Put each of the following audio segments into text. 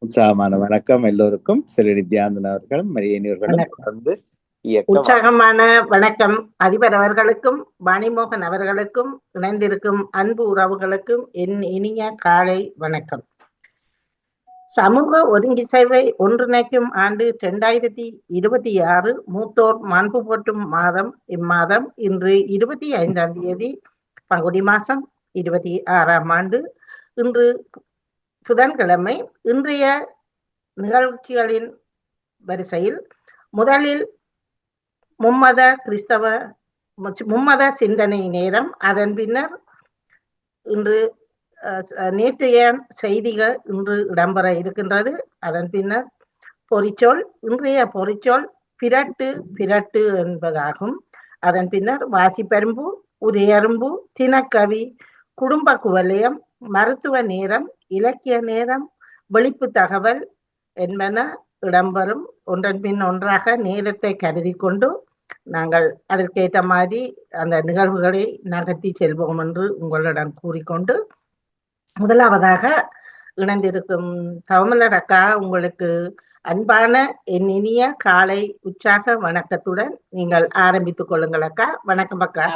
உற்சாகமான வணக்கம் எல்லோருக்கும். சிறு நித்யானந்தன் அவர்களும் மரியனியர்களும் வணக்கம். தொடர்ந்து இயக்க உற்சாகமான வணக்கம் அதிபர் அவர்களுக்கும் வாணிமோகன் அவர்களுக்கும் இணைந்திருக்கும் அன்பு உறவுகளுக்கும் என் இனிய காலை வணக்கம். சமூக ஒருங்கிசைவை ஒன்றிணைக்கும் ஆண்டு 2026 மூத்தோர் மாண்பு போற்றும் மாதம். இம்மாதம் இன்று 25ஆம் தேதி பங்குனி மாசம் 26ஆம் ஆண்டு. இன்று புதன்கிழமை. இன்றைய நிகழ்ச்சிகளின் வரிசையில் முதலில் மும்மத சிந்தனை நேரம். அதன் பின்னர் இன்று நேற்றைய செய்திகள் இன்று இடம்பெற இருக்கின்றது. அதன் பின்னர் பொறிச்சொல். இன்றைய பொறிச்சொல் பிரட்டு பிரட்டு என்பதாகும். அதன் பின்னர் வாசிப்பரும்பு, உரையரும்பு, தினக்கவி, குடும்ப குவலயம், மருத்துவ நேரம், இலக்கிய நேரம், வெளிப்பு தகவல் என்பன இடம்பெறும். ஒன்றன் பின் ஒன்றாக நேரத்தை கருதி கொண்டு நாங்கள் அதற்கேற்ற மாதிரி அந்த நிகழ்வுகளை நகர்த்தி செல்வோம் என்று உங்களிடம் கூறிக்கொண்டு, முதலாவதாக இணைந்திருக்கும் தவமலர் அக்கா, உங்களுக்கு அன்பான என் இனிய காலை உற்சாக வணக்கத்துடன் நீங்கள் ஆரம்பித்துக் கொள்ளுங்கள் அக்கா. வணக்கம் அக்கா.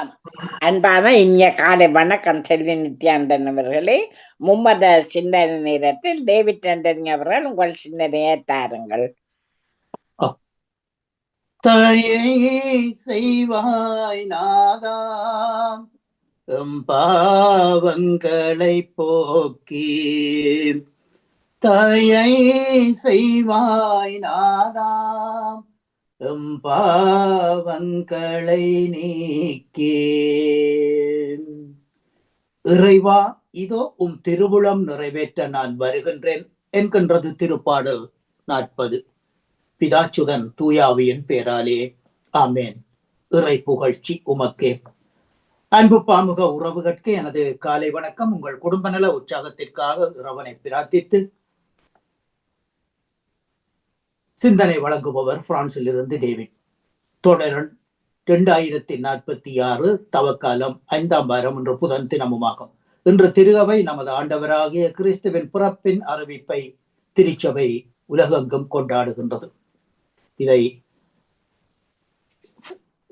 அன்பான இனிய காலை வணக்கம் செல்வி நித்யானந்தன் அவர்களே. மும்மத சிந்தனை நேரத்தில் டேவிட் ஆண்டனி அவர்கள் உங்கள் சிந்தனையை தாருங்கள். தயை செய்வாய் நாதாம் பாவங்களை போக்கி, தயை செய்வாய் நாதாம் பாவங்களை நீக்கி. இறைவா, இதோ திருவுளம் நிறைவேற்ற நான் வருகின்றேன் என்கின்றது திருப்பாடல் 40. பிதாச்சுதன் தூயாவியின் பேராலே ஆமேன். இறை புகழ்ச்சி உமக்கே. அன்பு பாமுக உறவுகட்கு எனது காலை வணக்கம். உங்கள் குடும்ப நல உற்சாகத்திற்காக இறைவனை பிரார்த்தித்து சிந்தனை வழங்குபவர் பிரான்சில் இருந்து டேவிட். தொடரன் 2046 தவக்காலம் 5ஆம் வாரம் இன்று புதன் தினமுமாகும். இன்று திருகவை நமது ஆண்டவராகிய கிறிஸ்துவின் பிறப்பின் அறிவிப்பை திருச்சபை உலகெங்கும் கொண்டாடுகின்றது. இதை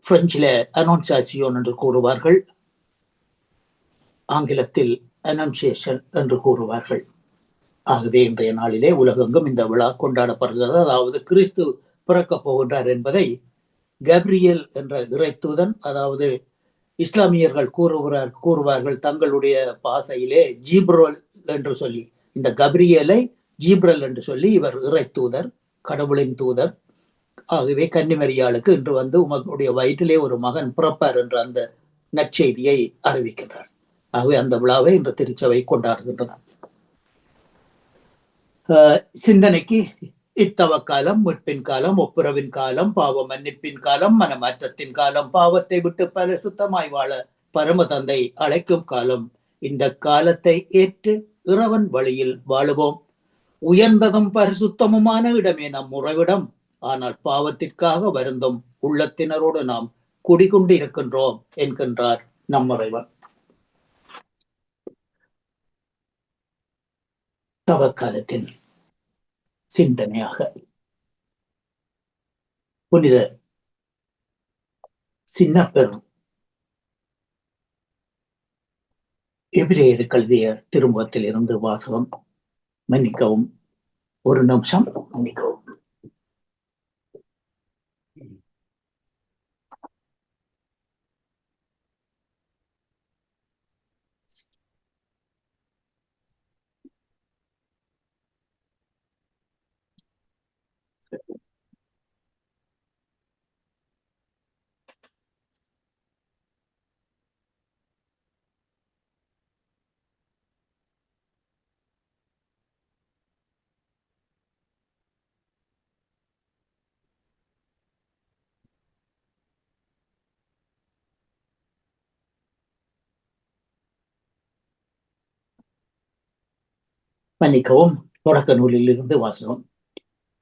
பிரெஞ்சில அனௌன்சியேஷன் என்று கூறுவார்கள், ஆங்கிலத்தில் அனௌன்சியேஷன் என்று கூறுவார்கள். ஆகவே இன்றைய நாளிலே உலகெங்கும் இந்த விழா கொண்டாடப்படுகிறது. அதாவது கிறிஸ்து பிறக்கப் போகின்றார் என்பதை கப்ரியேல் என்ற இறைத்தூதன், அதாவது இஸ்லாமியர்கள் கூறுவார்கள் தங்களுடைய பாசையிலே ஜீப்ரல் என்று சொல்லி, இந்த கப்ரியேலை ஜீப்ரல் என்று சொல்லி இவர் இறைத்தூதர், கடவுளின் தூதர். ஆகவே கன்னிமரியாளுக்கு இன்று உமக்குடைய வயிற்றிலே ஒரு மகன் பிறப்பார் என்ற அந்த நற்செய்தியை அறிவிக்கின்றார். ஆகவே அந்த விழாவை இன்று திருச்சபை கொண்டாடுகின்றன. சிந்தனைக்கு இத்தவ காலம், மீட்பின் காலம், ஒப்புரவின் காலம், பாவ மன்னிப்பின் காலம், மனமாற்றத்தின் காலம், பாவத்தை விட்டு பரிசுத்தமாய் வாழ பரம தந்தை அழைக்கும் காலம். இந்த காலத்தை ஏற்று இறைவன் வழியில் வாழுவோம். உயர்ந்ததும் பரிசுத்தமுமான இடமே நம் உறைவிடம். ஆனால் பாவத்திற்காக வருந்தும் உள்ளத்தினரோடு நாம் குடிகொண்டு இருக்கின்றோம் என்கின்றார் நம் இறைவன். தவக்காலத்தின் சிந்தனையாக புனித சின்னப்பெரும் எபிரேயருக்கு எழுதிய திருமுகத்தில் இருந்து வாசகம். மன்னிக்கவும், ஒரு நிமிஷம் மன்னிக்கவும். மன்னிக்கவும், தொடக்க நூலில் இருந்து வாசகம்.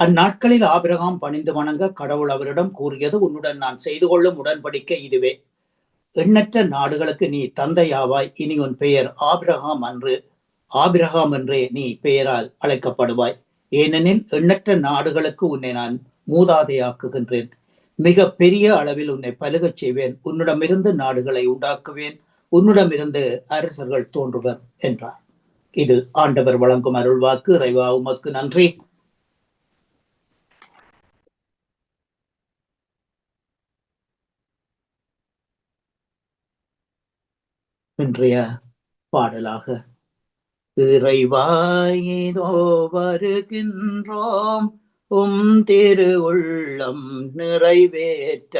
அந்நாட்களில் ஆபிரகாம் பணிந்து வணங்க கடவுள் அவரிடம் கூறியது, உன்னுடன் நான் செய்து கொள்ளும் உடன்படிக்கை இதுவே. எண்ணற்ற நாடுகளுக்கு நீ தந்தையாவாய். இனி உன் பெயர் ஆபிரகாம் என்றே நீ பெயரால் அழைக்கப்படுவாய். ஏனெனில் எண்ணற்ற நாடுகளுக்கு உன்னை நான் மூதாதையாக்குகின்றேன். மிக பெரிய அளவில் உன்னை பலுகச் செய்வேன். உன்னிடமிருந்து நாடுகளை உண்டாக்குவேன். உன்னிடமிருந்து அரசர்கள் தோன்றுவர் என்றார். இது ஆண்டவர் வழங்கும் அருள்வாக்கு. இறைவா உமக்கு நன்றி. இன்றைய பாடலாக இறைவாயிதோ வருகின்றோம் திரு உள்ளம் நிறைவேற்ற,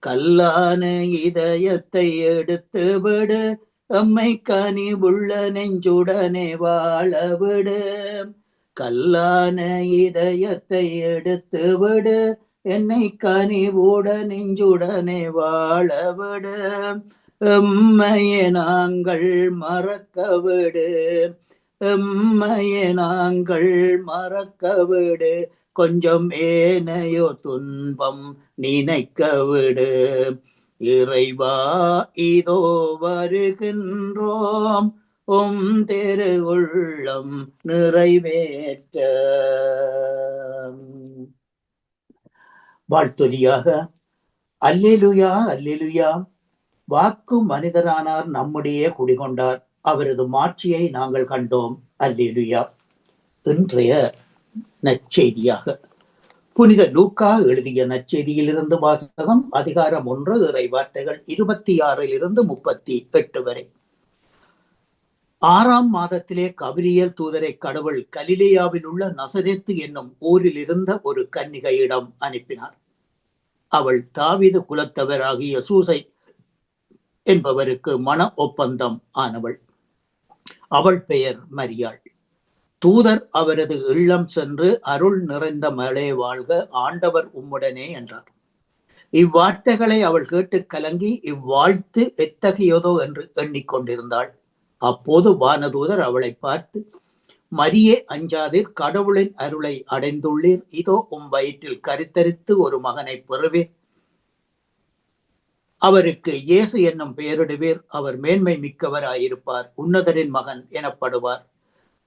கல்லான இதயத்தை எடுத்து விடு, எம்மை கனிவுள்ள நெஞ்சுடனே வாழவிடு. கல்லான இதயத்தை எடுத்து விடு, என்னை கனிவுட நெஞ்சுடனே வாழவிடு. எம்மையை நாங்கள் மறக்க விடு, எம்மையை நாங்கள் மறக்க விடு. கொஞ்சம் ஏனையோ துன்பம் நினைக்க விடு. இறைவா இதோ வருகின்றோம் திரு உள்ளம் நிறைவேற்ற. வாழ்த்தொலியாக அல்லேலூயா அல்லேலூயா. வாக்கு மனிதரானார், நம்முடைய குடிகொண்டார், அவரது மாட்சியை நாங்கள் கண்டோம். அல்லேலூயா. இன்றைய நற்செய்தியாக புனித லூக்கா எழுதிய நற்செய்தியிலிருந்து வாசகம். அதிகாரம் 1, இறை வார்த்தைகள் 26 38 வரை. 6ஆம் மாதத்திலே கபிரியேல் தூதரை கடவுள் கலிலேயாவில் உள்ள நசரேத்து என்னும் ஊரில் இருந்த ஒரு கன்னிகையிடம் அனுப்பினார். அவள் தாவீது குலத்தவராகிய சூசை என்பவருக்கு மன ஒப்பந்தம் ஆனவள். அவள் பெயர் மரியாள். தூதர் அவரது இல்லம் சென்று, அருள் நிறைந்த மகளே வாழ்க, ஆண்டவர் உம்முடனே என்றார். இவ்வார்த்தைகளை அவள் கேட்டு கலங்கி இவ்வாழ்த்து எத்தகையதோ என்று எண்ணிக்கொண்டிருந்தாள். அப்போது வானதூதர் அவளை பார்த்து, மரியே அஞ்சாதீர், கடவுளின் அருளை அடைந்துள்ளீர். இதோ உம் வயிற்றில் கருத்தரித்து ஒரு மகனை பெறுவீர். அவருக்கு இயேசு என்னும் பெயரிடுவீர். அவர் மேன்மை மிக்கவராயிருப்பார், உன்னதரின் மகன் எனப்படுவார்.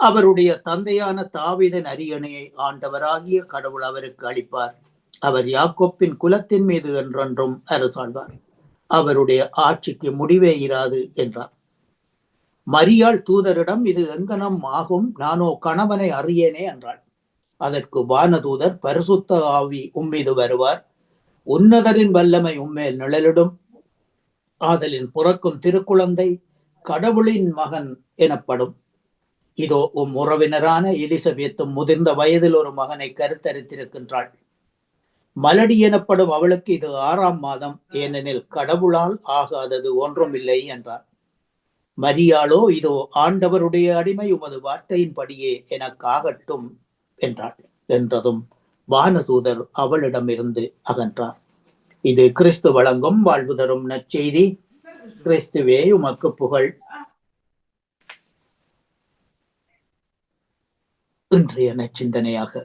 அவருடைய தந்தையான தாவீதின் அரியணையை ஆண்டவராகிய கடவுள் அவருக்கு அளிப்பார். அவர் யாக்கோப்பின் குலத்தின் மீது என்றென்றும் அரசாழ்வார். அவருடைய ஆட்சிக்கு முடிவே இராது என்றார். மரியாள் தூதரிடம், இது எங்கனம் ஆகும்? நானோ கணவனை அறியேனே என்றாள். அதற்கு வானதூதர், பரிசுத்த ஆவி உம்மீது வருவார், உன்னதரின் வல்லமை உம்மேல் நிழலிடும். ஆதலின் பிறக்கும் திருக்குழந்தை கடவுளின் மகன் எனப்படும். இதோ உம் உறவினரான எலிசபெத்தும் முதிர்ந்த வயதில் ஒரு மகனை கருத்தரித்திருக்கின்றாள். மலடி எனப்படும் அவளுக்கு இது 6ஆம் மாதம், ஏனெனில் கடவுளால் ஆகாதது ஒன்றுமில்லை என்றார். மரியாளோ, இதோ ஆண்டவருடைய அடிமை, உமது வார்த்தையின்படியே எனக்கு ஆகட்டும் என்றாள். என்றதும் வானதூதர் அவளிடமிருந்து அகன்றார். இது கிறிஸ்து வழங்கும் வாழ்வு தரும் நற்செய்தி. கிறிஸ்துவே உமக்கு புகழ். இன்றைய நற்சிந்தனையாக,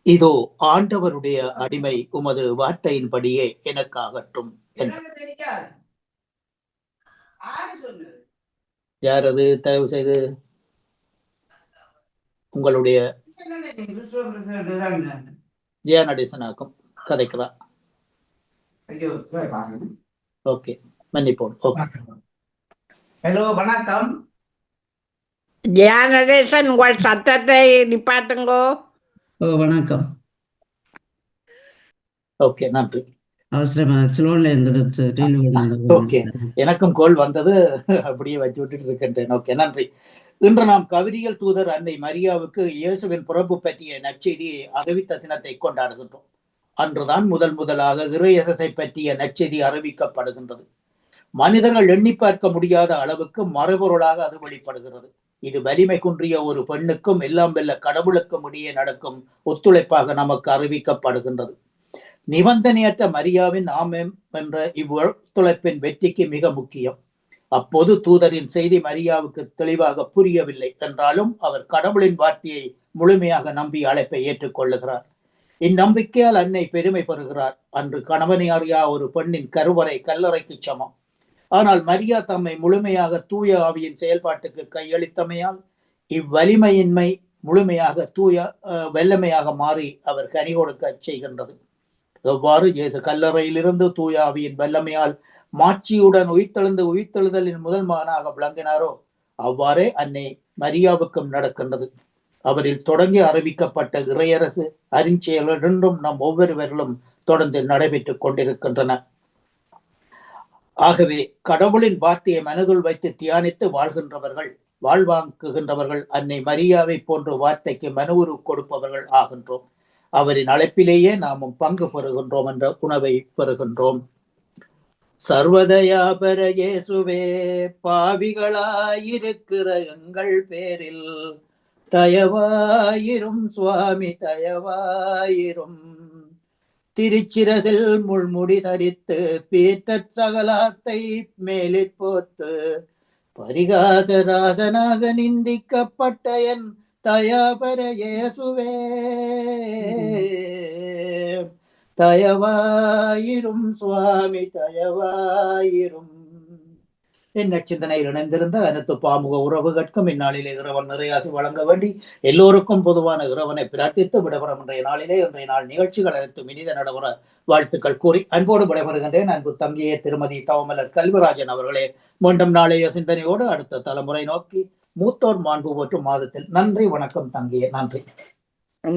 இதோ ஆண்டவருடைய அடிமை, உமது வார்த்தையின்படியே எனக்காகட்டும் என்றார். யாரது? தயவு செய்து உங்களுடைய தியானடிசனாக்கும் கதைக்கிறார். ஓகே, மன்னிப்போம். ஹலோ, வணக்கம். தியானடேசன், உங்கள் சத்தத்தை நிப்பாட்டுங்கோ. வணக்கம். ஓகே, நன்றி. அவசரமா சிலோன்ல இருந்து ஓகே, எனக்கும் கோல் வந்தது, அப்படியே வச்சு விட்டுட்டு இருக்கின்றேன். ஓகே, நன்றி. இன்று நாம் கபிரியேல் தூதர் அன்னை மரியாவுக்கு இயேசுவின் பிறப்பு பற்றிய நற்செய்தியை அறிவித்த தினத்தை கொண்டாடுகின்றோம். அன்றுதான் முதலாக இறையேசை பற்றிய நற்செய்தி அறிவிக்கப்படுகின்றது. மனிதர்கள் எண்ணி பார்க்க முடியாத அளவுக்கு மறைபொருளாக அது வெளிப்படுகிறது. இது வலிமை குன்றிய ஒரு பெண்ணுக்கும் எல்லாம் வெல்ல கடவுளுக்கும் இடையே நடக்கும் ஒத்துழைப்பாக நமக்கு அறிவிக்கப்படுகின்றது. நிபந்தனையற்ற மரியாவின் ஆமென் என்ற இவ்வொத்துழைப்பின் வெற்றிக்கு மிக முக்கியம். அப்போது தூதரின் செய்தி மரியாவுக்கு தெளிவாக புரியவில்லை என்றாலும் அவர் கடவுளின் வார்த்தையை முழுமையாக நம்பி அழைப்பை ஏற்றுக்கொள்ளுகிறார். இந்நம்பிக்கையால் அன்னை பெருமை பெறுகிறார். அன்று கணவனை அறியா ஒரு பெண்ணின் கருவறை கல்லறைக்கு சமம். ஆனால் மரியா தம்மை முழுமையாக தூய ஆவியின் செயல்பாட்டுக்கு கையளித்தமையால் இவ்வலிமையின்மை முழுமையாக தூய வல்லமையாக மாறி அவர் கனி கொடுக்க செய்கின்றது. எவ்வாறு இயேசு கல்லறையிலிருந்து தூய ஆவியின் வல்லமையால் மாட்சியுடன் உயிர்த்தெழுதலின் முதல் மகனாக விளங்கினாரோ அவ்வாறே அன்னை மரியாவுக்கும் நடக்கின்றது. அவரில் தொடங்கி அறிவிக்கப்பட்ட இறையரசு அருஞ்செயல்கள் என்றும் நம் ஒவ்வொருவர்களும் தொடர்ந்து நடைபெற்றுக் கொண்டிருக்கின்றன. ஆகவே கடவுளின் வார்த்தையை மனதுள் வைத்து தியானித்து வாழ்வாங்குகின்றவர்கள் அன்னை மரியாவை போன்ற வார்த்தைக்கு மனுவுரு கொடுப்பவர்கள் ஆகின்றோம். அவரின் அழைப்பிலேயே நாமும் பங்கு பெறுகின்றோம் என்ற உணவை பெறுகின்றோம். சர்வதயாபர இயேசுவே, பாவிகளாயிருக்கிற எங்கள் பேரில் தயவாயிரும் சுவாமி, தயவாயிரும். திருச்சிரசில் முள்முடி தரித்து பீத்தற் சகலாத்தை மேலிற் போர்த்து பரிகாசராசனாக நிந்திக்கப்பட்ட என் தயாபர இயேசுவே, தயவாயிரும் சுவாமி, தயவாயிரும். என் நச்சிந்தனையில் இணைந்திருந்த அனைத்து பாமுக உறவுகட்கும் இந்நாளிலே இறைவன் நிறையாசி வழங்க வேண்டி எல்லோருக்கும் பொதுவான இறைவனை பிரார்த்தித்து விடைபெறும் இன்றைய நாள் நிகழ்ச்சிகள் அனைத்தும் இனித நடைபெற வாழ்த்துக்கள் கூறி அன்போடு விடைபெறுகின்றேன். அன்பு தங்கியே திருமதி தவமலர் கல்விராஜன் அவர்களே, மீண்டும் நாளைய சிந்தனையோடு அடுத்த தலைமுறை நோக்கி மூத்தோர் மாண்பு போற்றும் மாதத்தில். நன்றி, வணக்கம் தங்கியே. நன்றி.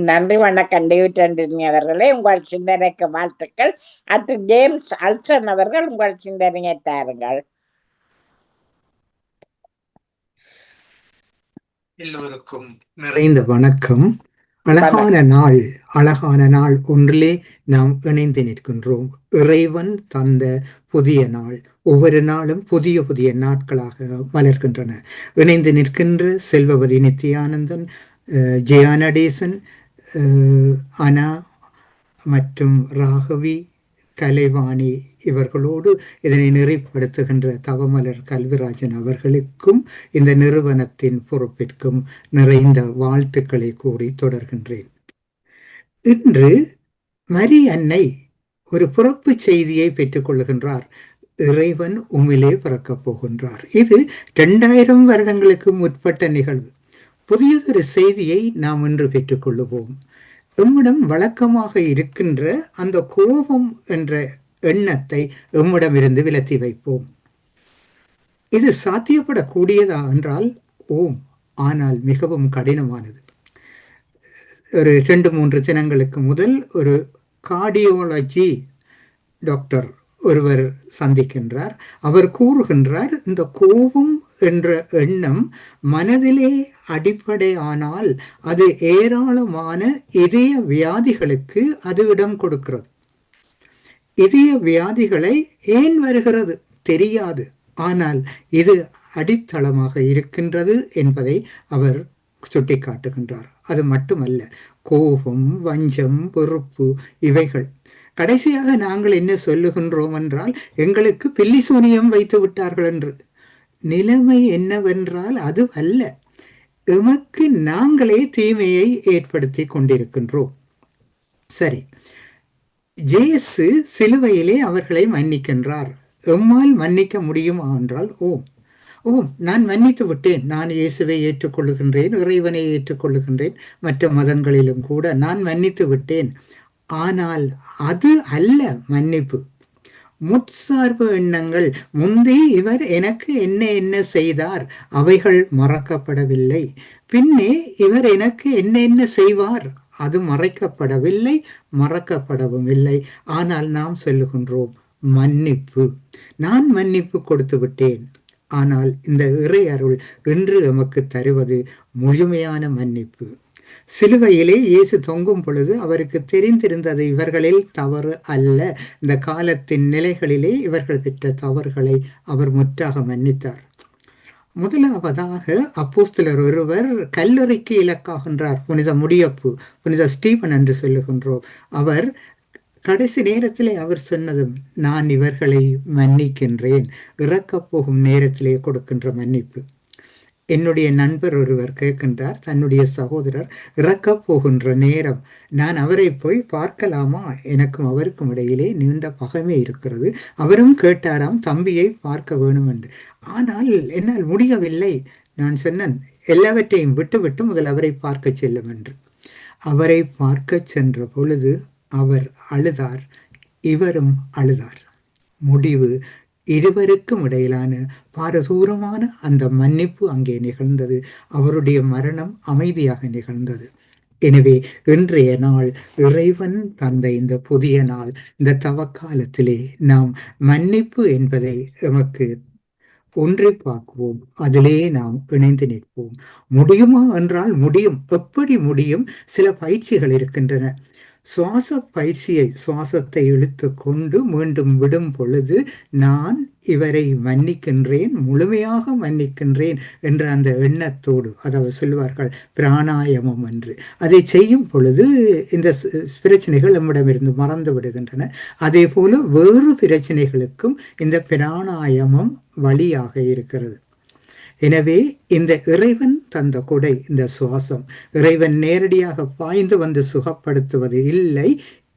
நன்றி, வணக்கம் டேவிட் ஆண்டனி அவர்களே. உங்கள் சிந்தனைக்கு வாழ்த்துக்கள். அடுத்து ஜேம்ஸ் அல்சன் அவர்கள் உங்கள் சிந்தனையை தாருங்கள். எல்லோருக்கும் நிறைந்த வணக்கம். அழகான நாள் ஒன்றிலே நாம் இணைந்து நிற்கின்றோம். இறைவன் தந்த புதிய நாள். ஒவ்வொரு நாளும் புதிய புதிய நாட்களாக மலர்கின்றன. இணைந்து நிற்கின்ற செல்வவதி நித்யானந்தன், ஜெயானடேசன், அனா மற்றும் ராகவி, கலைவாணி இவர்களோடு இதனை நிறைப்படுத்துகின்ற தவமலர் கல்விராஜன் அவர்களுக்கும் இந்த நிறுவனத்தின் பொறுப்பிற்கும் நிறைந்த வாழ்த்துக்களை கூறி தொடர்கின்றேன். இன்று மரி அன்னை ஒரு பிறப்பு செய்தியை பெற்றுக் கொள்கின்றார். இறைவன் உம்மிலே பிறக்கப் போகின்றார். இது 2000 வருடங்களுக்கு முற்பட்ட நிகழ்வு. புதியதொரு செய்தியை நாம் இன்று பெற்றுக்கொள்ளுவோம். எம்மிடம் வழக்கமாக இருக்கின்ற அந்த கோபம் என்ற எண்ணத்தை எம்மிடமிருந்து விலத்தி வைப்போம். இது சாத்தியப்படக்கூடியதா என்றால் ஓம், ஆனால் மிகவும் கடினமானது. ஒரு 2-3 தினங்களுக்கு முதல் ஒரு கார்டியோலஜி டாக்டர் ஒருவர் சந்திக்கின்றார். அவர் கூறுகின்றார், இந்த கோபம் என்ற எண்ணம் மனதிலே அடிப்படையானால் அது ஏராளமான இதய வியாதிகளுக்கு அது இடம் கொடுக்கிறது. இதய வியாதிகளை ஏன் வருகிறது தெரியாது, ஆனால் இது அடித்தளமாக இருக்கின்றது என்பதை அவர் சுட்டிக்காட்டுகின்றார். அது மட்டுமல்ல, கோபம், வஞ்சம், வெறுப்பு இவைகள். கடைசியாக நாங்கள் என்ன சொல்லுகின்றோம் என்றால், எங்களுக்கு பில்லிசூனியம் வைத்து விட்டார்கள் என்று. நிலைமை என்னவென்றால் அது அல்ல, எமக்கு நாங்களே தீமையை ஏற்படுத்தி கொண்டிருக்கின்றோம். சரி, இயேசு சிலுவையிலே அவர்களை மன்னிக்கின்றார். எம்மால் மன்னிக்க முடியுமா என்றால் ஓம், நான் மன்னித்து விட்டேன். நான் இயேசுவை ஏற்றுக்கொள்ளுகின்றேன், இறைவனை ஏற்றுக்கொள்ளுகின்றேன், மற்ற மதங்களிலும் கூட நான் மன்னித்து விட்டேன். ஆனால் அது அல்ல மன்னிப்பு. முற்சார்பு எண்ணங்கள், முந்தி இவர் எனக்கு என்ன செய்தார், அவைகள் மறக்கப்படவில்லை. பின்னே இவர் எனக்கு என்ன செய்வார், அது மறைக்கப்படவில்லை, மறக்கப்படவும் இல்லை. ஆனால் நாம் சொல்லுகின்றோம் மன்னிப்பு. நான் மன்னிப்பு கொடுத்து விட்டேன். ஆனால் இந்த இறை அருள் இன்று எமக்கு தருவது முழுமையான மன்னிப்பு. சிலுவையிலே இயேசு தொங்கும் பொழுது அவருக்கு தெரிந்திருந்தது இவர்களில் தவறு அல்ல. இந்த காலத்தின் நிலைகளிலே இவர்கள் பெற்ற தவறுகளை அவர் முற்றாக மன்னித்தார். முதலாவதாக அப்போஸ்தலர் ஒருவர் கல்லறைக்கு இலக்காகின்றார். புனித முடியப்பு, புனித ஸ்டீபன் என்று சொல்லுகின்றோம். அவர் கடைசி நேரத்திலே அவர் சொன்னதும், நான் இவர்களை மன்னிக்கின்றேன். இறக்கப் போகும் நேரத்திலே கொடுக்கின்ற மன்னிப்பு. என்னுடைய நண்பர் ஒருவர் கேட்கின்றார், தன்னுடைய சகோதரர் இறக்கப் போகின்ற நேரம், நான் அவரை போய் பார்க்கலாமா? எனக்கும் அவருக்கும் இடையிலே நீண்ட பகைமை இருக்கிறது. அவரும் கேட்டாராம் தம்பியை பார்க்க வேணும் என்று. ஆனால் என்னால் முடியவில்லை. நான் சொன்னேன், எல்லாவற்றையும் விட்டுவிட்டு முதல் அவரை பார்க்க செல்லும் என்று. அவரை பார்க்க சென்ற பொழுது அவர் அழுதார், இவரும் அழுதார். முடிவு இருவருக்கும் இடையிலான பாரதூரமான அந்த மன்னிப்பு அங்கே நிகழ்ந்தது. அவருடைய மரணம் அமைதியாக நிகழ்ந்தது. எனவே இன்றைய நாள் இறைவன் தந்த இந்த புதிய நாள், இந்த தவக்காலத்திலே நாம் மன்னிப்பு என்பதை எமக்கு ஒன்றை பார்க்குவோம், அதிலே நாம் இணைந்து நிற்போம். முடியுமா என்றால் முடியும். எப்படி முடியும்? சில பயிற்சிகள் இருக்கின்றன. சுவாச பயிற்சியை, சுவாசத்தை இழுத்து கொண்டு மீண்டும் விடும் பொழுது நான் இவரை மன்னிக்கின்றேன், முழுமையாக மன்னிக்கின்றேன் என்ற அந்த எண்ணத்தோடு, அதாவது சொல்வார்கள் பிராணாயாமம் என்று, அதை செய்யும் பொழுது இந்த பிரச்சனைகள் நம்மிடமிருந்து மறந்து விடுகின்றன. அதே போல வேறு பிரச்சனைகளுக்கும் இந்த பிராணாயாமம் வழியாக இருக்கிறது. எனவே இந்த இறைவன் தந்த கொடை, இந்த சுவாசம், இறைவன் நேரடியாக பாய்ந்து வந்து சுகப்படுத்துவது இல்லை.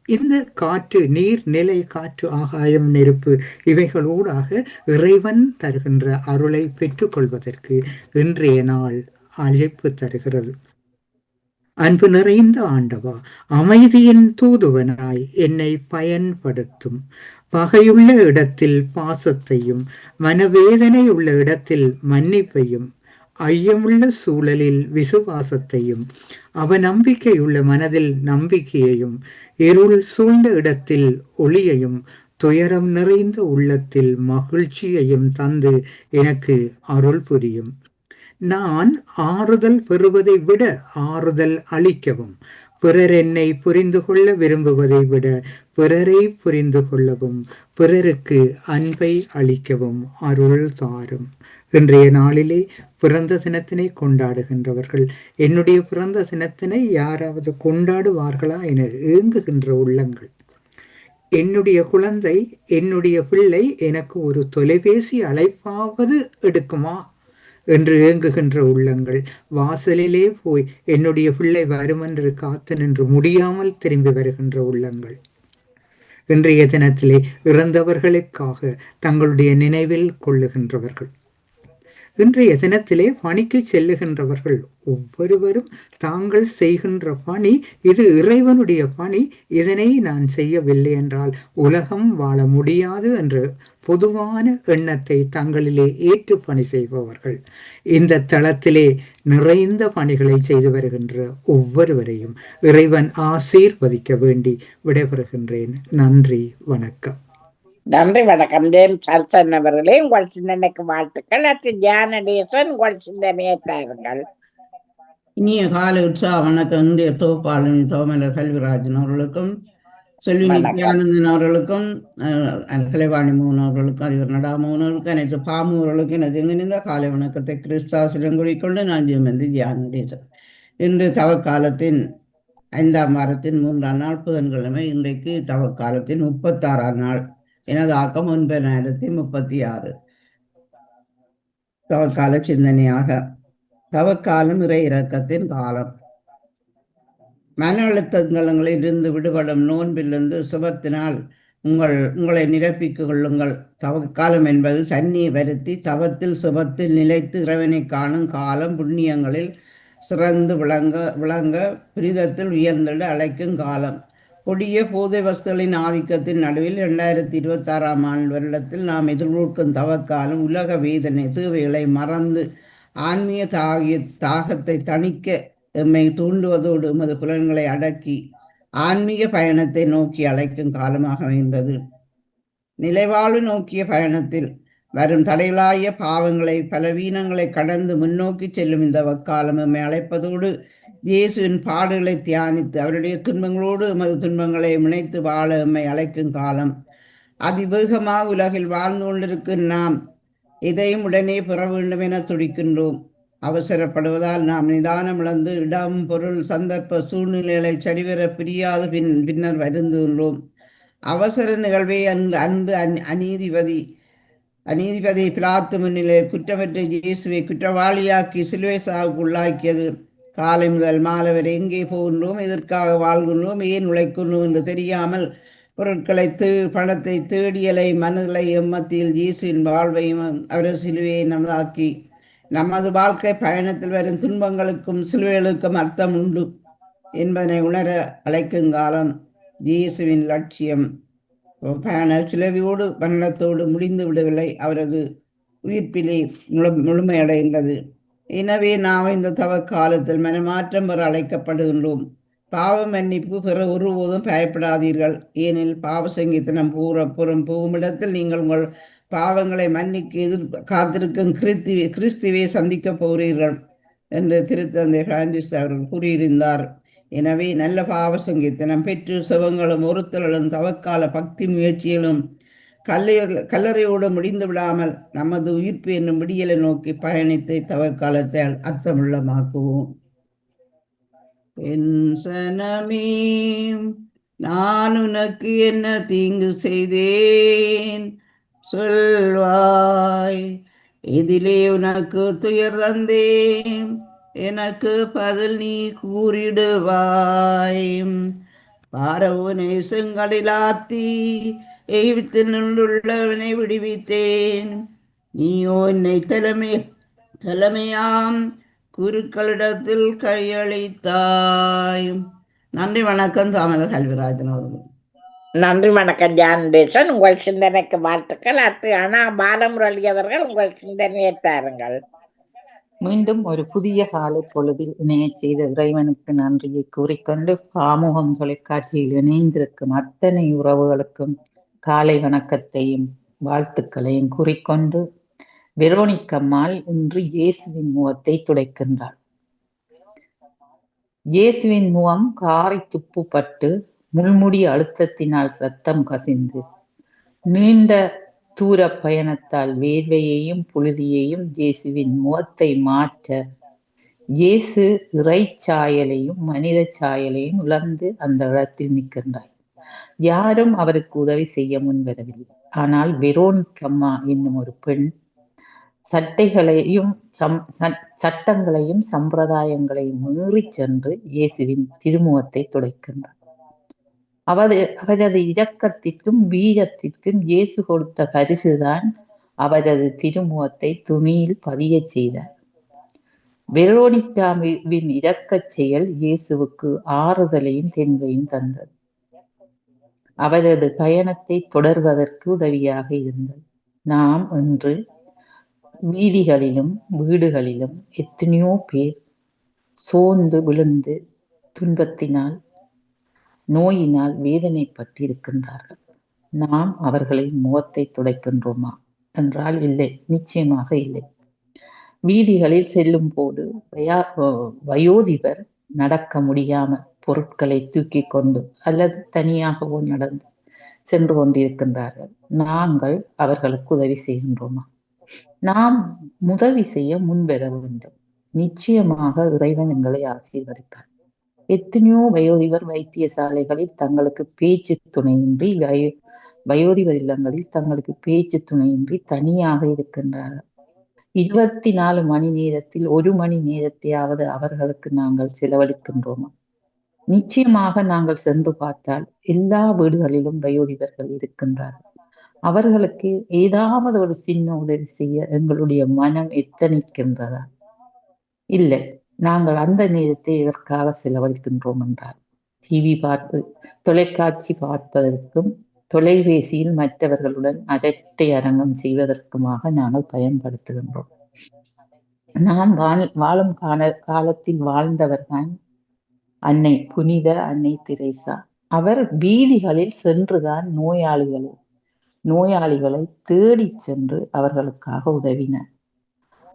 இந்த காற்று, நீர், நிலை, காற்று, ஆகாயம், நெருப்பு இவைகளூடாக இறைவன் தருகின்ற அருளை பெற்றுக்கொள்வதற்கு இன்றைய நாள் அழைப்பு தருகிறது. அன்பு நிறைந்த ஆண்டவா, அமைதியின் தூதுவனாய் என்னை பயன்படுத்தும். பகையுள்ள இடத்தில் பாசத்தையும், மனவேதனை உள்ள இடத்தில் மன்னிப்பையும், ஐயமுள்ள சூழலில் விசுவாசத்தையும், அவநம்பிக்கையுள்ள மனதில் நம்பிக்கையையும், இருள் சூழ்ந்த இடத்தில் ஒளியையும், துயரம் நிறைந்த உள்ளத்தில் மகிழ்ச்சியையும் தந்து எனக்கு அருள் புரியும். நான் ஆறுதல் பெறுவதை விட ஆறுதல் அளிக்கவும், பிறர் என்னை புரிந்து கொள்ள விரும்புவதை விட பிறரை புரிந்து கொள்ளவும், பிறருக்கு அன்பை அளிக்கவும் அருள் தாரும். இன்றைய நாளிலே பிறந்த தினத்தினை கொண்டாடுகின்றவர்கள், என்னுடைய பிறந்த தினத்தினை யாராவது கொண்டாடுவார்களா என ஏங்குகின்ற உள்ளங்கள், என்னுடைய குழந்தை, என்னுடைய பிள்ளை எனக்கு ஒரு தொலைபேசி அழைப்பாவது எடுக்குமா என்று ஏங்குகின்ற உள்ளங்கள், வாசலிலே போய் என்னுடைய பிள்ளை வருமென்று காத்து நின்று முடியாமல் திரும்பி வருகின்ற உள்ளங்கள், இன்றைய தினத்திலே இறந்தவர்களுக்காக தங்களுடைய நினைவில் கொள்ளுகின்றவர்கள், இன்றைய தினத்திலே பணிக்கு செல்லுகின்றவர்கள் ஒவ்வொருவரும் தாங்கள் செய்கின்ற பணி இது இறைவனுடைய பணி, இதனை நான் செய்யவில்லை என்றால் உலகம் வாழ முடியாது என்ற பொதுவான எண்ணத்தை தங்களிலே ஏற்று பணி செய்பவர்கள், இந்த தளத்திலே நிறைந்த பணிகளை செய்து வருகின்ற ஒவ்வொருவரையும் இறைவன் ஆசீர்வதிக்க வேண்டி விடைபெறுகின்றேன். நன்றி, வணக்கம். நன்றி, வணக்கம். சர்சன் அவர்களே, உங்கள் சிந்தனைக்கு வாழ்த்துக்கள். அத்து ஜானடேசன், உங்கள் சிந்தனையை தாருங்கள். இனிய காலை உற்சாக வணக்கம். இந்திய தொகுப்பாளர் சோமலர் கல்விராஜன் அவர்களுக்கும், செல்வி நித்யானந்தன் அவர்களுக்கும், கலைவாணி மோகன் அவர்களுக்கும், அதிபர் நடாமோகன் அவர்களுக்கும், அனைத்து பாமூர்களுக்கும் எனது எங்கிருந்த காலை வணக்கத்தை கிறிஸ்தாசிடம் கூறிக்கொண்டு நான் ஜெயமந்தி ஜானடேசன். இன்று தவக்காலத்தின் 5ஆம் வாரத்தின் 3ஆம் நாள் புதன்கிழமை. இன்றைக்கு தவக்காலத்தின் 36ஆம் நாள். எனது ஆக்கம் 9036. தவக்கால சிந்தனையாக, தவக்காலம் இறை இரக்கத்தின் காலம். மன அழுத்தங்களில் இருந்து விடுபடும் நோன்பிலிருந்து சுபத்தினால் உங்களை நிரப்பிக் கொள்ளுங்கள். தவக்காலம் என்பது தண்ணியை வருத்தி தவத்தில் சுபத்தில் நிலைத்து இறைவனை காணும் காலம். புண்ணியங்களில் சிறந்து விளங்க பிரிதத்தில் உயர்ந்திட அழைக்கும் காலம். கொடிய போதை வஸ்துகளின் ஆதிக்கத்தின் நடுவில் 2026ஆம் வருடத்தில் நாம் எதிர்நோக்கும் தவக்காலம் உலக வேதனை தேவைகளை மறந்து ஆன்மீக தாகத்தை தணிக்க எம்மை தூண்டுவதோடு எமது புலன்களை அடக்கி ஆன்மீக பயணத்தை நோக்கி அழைக்கும் காலமாக அமைந்தது. நிலைவாழ்வு நோக்கிய பயணத்தில் வரும் தடைகளாய பாவங்களை, பலவீனங்களை கடந்து முன்னோக்கி செல்லும் இந்த வக்காலம் எம்மை அழைப்பதோடு இயேசுவின் பாடுகளை தியானித்து அவருடைய துன்பங்களோடு எமது துன்பங்களை முனைத்து வாழ எம்மை அழைக்கும் காலம். அதிவேகமாக உலகில் வாழ்ந்து கொண்டிருக்கும் நாம் இதையும் உடனே பெற வேண்டும் என துடிக்கின்றோம். அவசரப்படுவதால் நாம் நிதானம் இழந்து இடம், பொருள், சந்தர்ப்ப சூழ்நிலைகளை சரிவர பிரியாது பின்னர் வருந்துகின்றோம். அவசர நிகழ்வை அன்று அநீதிபதி பிலாத்து முன்னிலையில் குற்றமற்ற இயேசுவை குற்றவாளியாக்கி சிலுவை சாவுக்கு உள்ளாக்கியது. காலை முதல் மாலை வரை எங்கே போகின்றோம், எதற்காக வாழ்கின்றோம், ஏன் உழைக்கின்றோம் என்று தெரியாமல் பொருட்களை பணத்தை தேடியலை மனதை எம்மத்தியில் இயேசுவின் வாழ்வையும் அவரது சிலுவையை நமதாக்கி நமது வாழ்க்கை பயணத்தில் வரும் துன்பங்களுக்கும் சிலுவைகளுக்கும் அர்த்தம் உண்டு என்பதனை உணர அழைக்கும் காலம் இயேசுவின் லட்சியம். பயண சிலுவையோடு மரணத்தோடு முடிந்து விடவில்லை, அவரது உயிர்ப்பிலே முழுமையடைகின்றது. எனவே நாம் இந்த தவ காலத்தில் மனமாற்றம் பெற அழைக்கப்படுகின்றோம். பாவ மன்னிப்பு பெற ஒருபோதும் பயப்படாதீர்கள், ஏனெனில் பாவ சங்கீதனம் புறம் போகும் இடத்தில் நீங்கள் உங்கள் பாவங்களை மன்னிக்க காத்திருக்கும் கிறிஸ்துவை சந்திக்க போகிறீர்கள் என்று திருத்தந்தை பிரான்சிஸ் அவர்கள் கூறியிருந்தார். எனவே நல்ல பாவ சங்கீதனம் பெற்று சிவங்களும் ஒருத்தலும் தவக்கால பக்தி முயற்சிகளும் கல்லறையோடு முடிந்து விடாமல் நமது உயிர்ப்பு என்னும் விடியலை நோக்கி பயணித்தை தவக்காலத்தை அர்த்தமுள்ளமாக்குவோம். என் சனமே, நான் உனக்கு என்ன தீங்கு செய்தேன் சொல்வாய், இதிலே உனக்கு துயர் தந்தேன், எனக்கு பதில் நீ கூறிடுவாய். பாரவோனை செங்கடலாத்தி எகிப்தில் நின்றுள்ளவனை விடுவித்தேன், நீயோ என்னை தலைமையாம் குருக்களிடத்தில் கையளித்தாய். நன்றி, வணக்கம். தாமரை கல்விராஜன் அவர்கள். நன்றி, வணக்கம் ஜானேசன். உங்கள் சிந்தனைக்கு வாழ்த்துக்கள். அடுத்து அண்ணா பாலமுரளி அவர்கள் உங்கள் சிந்தனையை தாருங்கள். மீண்டும் ஒரு புதிய காலை பொழுதில் இணைய செய்த இறைவனுக்கு நன்றியை கூறிக்கொண்டு பாமுகம் தொலைக்காட்சியில் இணைந்திருக்கும் அத்தனை உறவுகளுக்கும் காலை வணக்கத்தையும் வாழ்த்துக்களையும் கூறிக்கொண்டு, வெரோனிக்கம்மாள் இன்று இயேசுவின் முகத்தை துடைக்கின்றார். இயேசுவின் முகம் காரி துப்புப்பட்டு முள்முடி அழுத்தத்தினால் இரத்தம் கசிந்து நீண்ட தூர பயணத்தால் வேர்வையையும் புழுதியையும் இயேசுவின் முகத்தை மாற்ற இயேசு இறை சாயலையும் மனித சாயலையும் இழந்து அந்த இடத்தில் நிற்கின்றார். யாரும் அவருக்கு உதவி செய்ய முன்வரவில்லை. ஆனால் வெரோனிக்கம்மா என்னும் ஒரு பெண் சட்டங்களையும் சம்பிரதாயங்களையும் மீறி சென்று இயேசுவின் திருமுகத்தை துடைக்கின்றார். அவரது இரக்கத்திற்கும் வீரத்திற்கும் இயேசு கொடுத்த பரிசுதான் அவரது திருமுகத்தை துணியில் பதிய செய்தார். வெரோனிக்காவின் இரக்கச் செயல் இயேசுவுக்கு ஆறுதலையும் தென்பையும் தந்தது. அவரது பயணத்தை தொடர்வதற்கு உதவியாக இருந்தது. நாம் இன்று வீதிகளிலும் வீடுகளிலும் எத்தனையோ பேர் சோர்ந்து விழுந்து துன்பத்தினால் நோயினால் வேதனைப்பட்டு இருக்கின்றார்கள். நாம் அவர்களின் முகத்தை துடைக்கின்றோமா என்றால் இல்லை, நிச்சயமாக இல்லை. வீதிகளில் செல்லும் போது வயோதிபர் நடக்க முடியாமல் பொருட்களை தூக்கி கொண்டு அல்லது தனியாகவோ நடந்து சென்று கொண்டிருக்கின்றார்கள். நாங்கள் அவர்களுக்கு உதவி செய்கின்றோமா? நாம் உதவி செய்ய முன்வர வேண்டும். நிச்சயமாக இறைவன் எங்களை ஆசீர்வதிப்பார். எத்தனையோ வயோதிபர் வைத்தியசாலைகளில் தங்களுக்கு பேச்சு துணையின்றி, வயோதிபர் இல்லங்களில் தங்களுக்கு பேச்சு துணையின்றி தனியாக இருக்கின்றார்கள். 24 மணி நேரத்தில் 1 மணி நேரத்தையாவது அவர்களுக்கு நாங்கள் செலவழிக்கின்றோமா? நிச்சயமாக நாங்கள் சென்று பார்த்தால் எல்லா வீடுகளிலும் வயோதிபர்கள் இருக்கின்றார்கள். அவர்களுக்கு ஏதாவது ஒரு சின்ன உதவி செய்ய எங்களுடைய மனம் எத்தனிக்கின்றதா? இல்லை. நாங்கள் அந்த நேரத்தை எதற்காக செலவழிக்கின்றோம் என்றால், தொலைக்காட்சி பார்ப்பதற்கும் தொலைபேசியில் மற்றவர்களுடன் அரட்டை அரங்கம் செய்வதற்குமாக நாங்கள் பயன்படுத்துகின்றோம். நாம் வாழும் காலத்தில் வாழ்ந்தவர்தான் புனித அன்னை தெரேசா. அவர் வீதிகளில் சென்றுதான் நோயாளிகளை தேடி சென்று அவர்களுக்காக உதவினார்.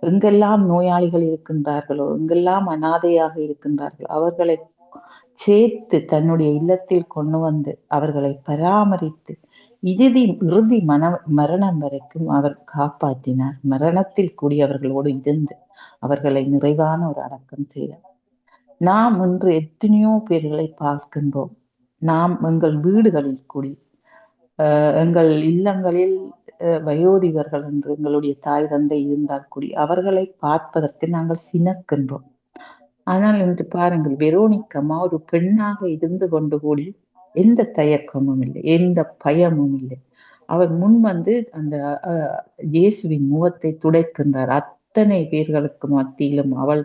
எங்கெல்லாம் நோயாளிகள் இருக்கின்றார்களோ, எங்கெல்லாம் அனாதையாக இருக்கின்றார்களோ, அவர்களை சேர்த்து தன்னுடைய இல்லத்தில் கொண்டு வந்து அவர்களை பராமரித்து இறுதி மரணம் வரைக்கும் அவர் காப்பாற்றினார். மரணத்தில் கூடியவர்களோடு இருந்து அவர்களை நிறைவான ஒரு அடக்கம் செய்தார். நாம் இன்று எத்தனையோ பேர்களை பார்க்கின்றோம். நாம் எங்கள் வீடுகளில் கூடி, எங்கள் இல்லங்களில் வயோதிபர்கள் என்று எங்களுடைய தாய் தந்தை இருந்தால் கூடி அவர்களை பார்ப்பதற்கு நாங்கள் சினக்கின்றோம். ஆனால் இன்று பாருங்கள், வெரோனிக்கம்மா ஒரு பெண்ணாக இருந்து கொண்டு கூடி எந்த தயக்கமும் இல்லை, எந்த பயமும் இல்லை. அவர் முன் வந்து அந்த இயேசுவின் முகத்தை துடைக்கின்றார். அத்தனை பேர்களுக்கு மத்தியிலும் அவள்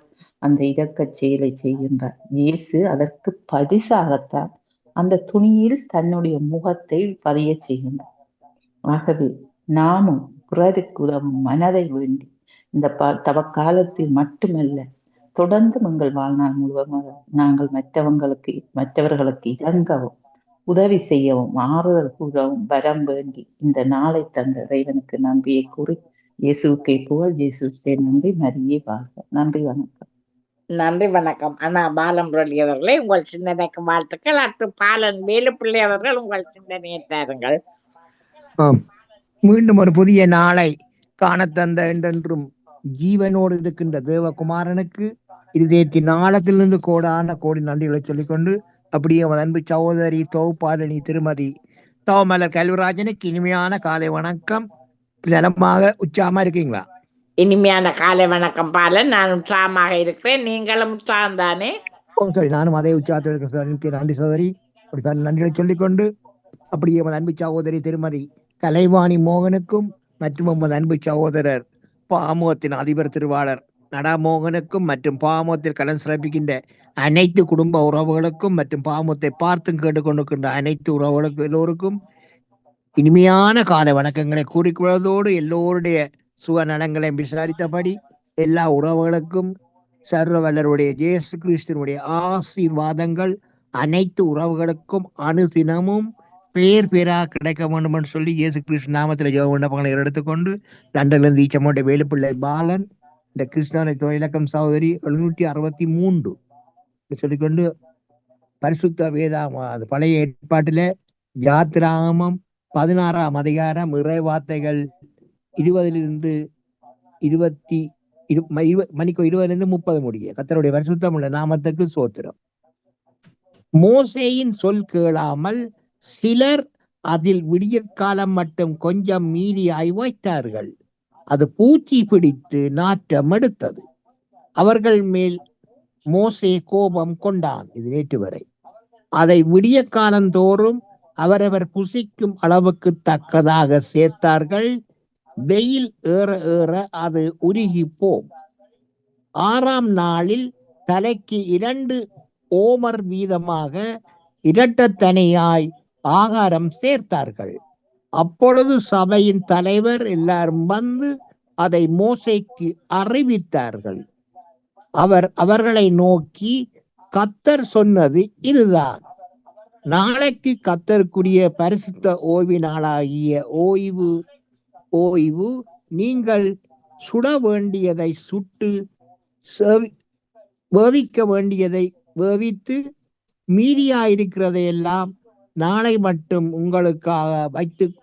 அந்த இரக்கச் செயலை செய்கின்றார். இயேசு அதற்கு பரிசாகத்தான் அந்த துணியில் தன்னுடைய முகத்தை பதிய செய்கின்றார். ஆகவே நாமும் பிறருக்கு உதவும் மனதை வேண்டி இந்த தவக்காலத்தில் மட்டுமல்ல, தொடர்ந்து எங்கள் வாழ்நாள் முழுவதும் நாங்கள் மற்றவர்களுக்கு இறங்கவும் உதவி செய்யவும் ஆறுதல் கூறவும் வரம் வேண்டி இந்த நாளை தந்த இறைவனுக்கு நன்றியை கூறி இயேசுக்கே புகழ், இயேசுக்கே நன்றி, மரியே வாழ்க. நன்றி, வணக்கம். நன்றி, வணக்கம். அண்ணா பாலமுரளி அவர்களே, உங்கள் சிந்தனைக்கு வாழ்த்துக்கள். அடுத்து பாலன் வேலுப்பிள்ளை அவர்கள் உங்கள் சிந்தனையை தாருங்கள். மீண்டும் ஒரு புதிய நாளை காண தந்த என்றென்றும் ஜீவனோடு இருக்கின்ற தேவகுமாரனுக்கு இருதயத்தின் ஆழத்திலிருந்து கோடான கோடி நன்றிகளை சொல்லிக்கொண்டு, அப்படியே அன்பு சகோதரி தொகுப்பாளனி திருமதி தவமலர் கல்விராஜனுக்கு இனிமையான காலை வணக்கம். நலமாக உற்சாகமா இருக்கீங்களா? இனிமையான காலை வணக்கம் பாலன். நான் உற்சாகமாக இருக்கிறேன். நீங்களும் உற்சாகம் தானே? சரி, நானும் அதே உற்சாகத்தில் இருக்கிறேன். நன்றி சகோதரி. நன்றிகளை சொல்லிக்கொண்டு, அப்படியே அன்பு சகோதரி திருமதி கலைவாணி மோகனுக்கும் மற்றும் அன்பு சகோதரர் பாமுகத்தின் அதிபர் திருவாளர் நடாமோகனுக்கும் மற்றும் பாமுகத்தில் கலந்து சிறப்பிக்கின்ற அனைத்து குடும்ப உறவுகளுக்கும் மற்றும் பாமுகத்தை பார்த்தும் கேட்டுக்கொண்டிருக்கின்ற அனைத்து உறவுகளுக்கும் எல்லோருக்கும் இனிமையான கால வணக்கங்களை கூறிக்கொள்வதோடு, எல்லோருடைய சுக நலங்களையும் விசாரித்தபடி எல்லா உறவுகளுக்கும் சர்வ வல்லருடைய இயேசு கிறிஸ்துவனுடைய ஆசீர்வாதங்கள் அனைத்து உறவுகளுக்கும் அனுதினமும் பேர் பேராக கிடைக்க வேண்டும் என்று சொல்லி இயேசு கிறிஸ்து நாமத்தில் ஜெப விண்ணப்பங்களை எடுத்துக்கொண்டு, லண்டன்லேருந்து ஈச்சமோட்டை வேலுப்பிள்ளை பாலன், இந்த கிறிஸ்தவனை தொழிலக்கம் சகோதரி 763 சொல்லிக்கொண்டு, பரிசுத்த வேதாம் பழைய ஏற்பாட்டில யாத்திராகமம் 16ஆம் அதிகாரம் இறை வார்த்தைகள் 20 20 30 முடிய. கர்த்தருடைய பரிசுத்தமுள்ள நாமத்துக்கு ஸ்தோத்திரம். மோசேயின் சொல் கேளாமல் சிலர் அதில் விடியற்காலம் மட்டும் கொஞ்சம் மீதியாய் வைத்தார்கள். அது பூச்சி பிடித்து நாற்றம் எடுத்தது. அவர்கள் மேல் மோசே கோபம் கொண்டான். இது நேற்று வரை. அதை விடிய காலந்தோறும் அவரவர் புசிக்கும் அளவுக்கு தக்கதாக சேர்த்தார்கள். வெயில் ஏற ஏற அது உருகி போம். 6ஆம் நாளில் தலைக்கு 2 ஓமர் வீதமாக இரட்டத்தனையாய் ஆகாரம் சேர்த்தார்கள். அப்பொழுது சபையின் தலைவர் எல்லாரும் வந்து அதை மோசேக்கு அறிவித்தார்கள். அவர் அவர்களை நோக்கி, கர்த்தர் சொன்னது இதுதான், நாளைக்கு கர்த்தருக்குரிய பரிசுத்த ஓய்வு நாளாகிய ஓய்வு நீங்கள் சுட வேண்டியதை சுட்டு வேவிக்க வேண்டியதை வேவித்து மீதியாயிருக்கிறதையெல்லாம் நாளை மட்டும் உங்களுக்காக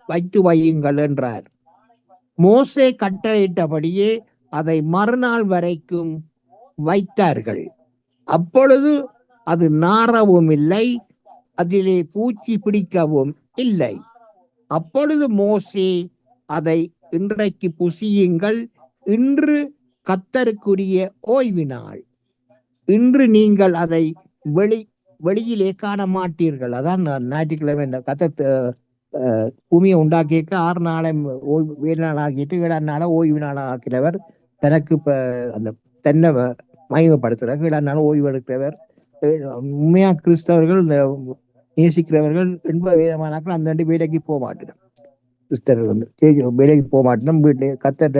வைத்து வையுங்கள் என்றார். மோசே கட்டளையிட்டபடியே அதை மறுநாள் வரைக்கும் வைத்தார்கள். அப்பொழுது அது நாறவும் இல்லை, அதிலே பூச்சி பிடிக்கவும் இல்லை. அப்பொழுது மோசே அதை இன்றைக்கு புசியுங்கள், இன்று கர்த்தருக்குரிய ஓய்வு நாள், இன்று நீங்கள் அதை வெளியிலே காண மாட்டீர்கள். அதான் ஞாயிற்றுக்கிழமை கர்த்தர் பூமியை உண்டாக்கியிருக்க 6 நாளை வேறு நாள் ஆக்கிட்டு 7ஆம் நாளை ஓய்வு நாளாக ஆக்கிறவர். தனக்கு அந்த தென்னை மகிமைப்படுத்துறாங்க. 7ஆம் நாள் ஓய்வு எடுக்கிறவர். உண்மையா கிறிஸ்தவர்கள் நேசிக்கிறவர்கள் 80 விதமானாக்கள் அந்த 2 வேலைக்கு போக மாட்டோம். கிறிஸ்தவர்கள் வேலைக்கு போக மாட்டோம். வீட்டில் கர்த்தர்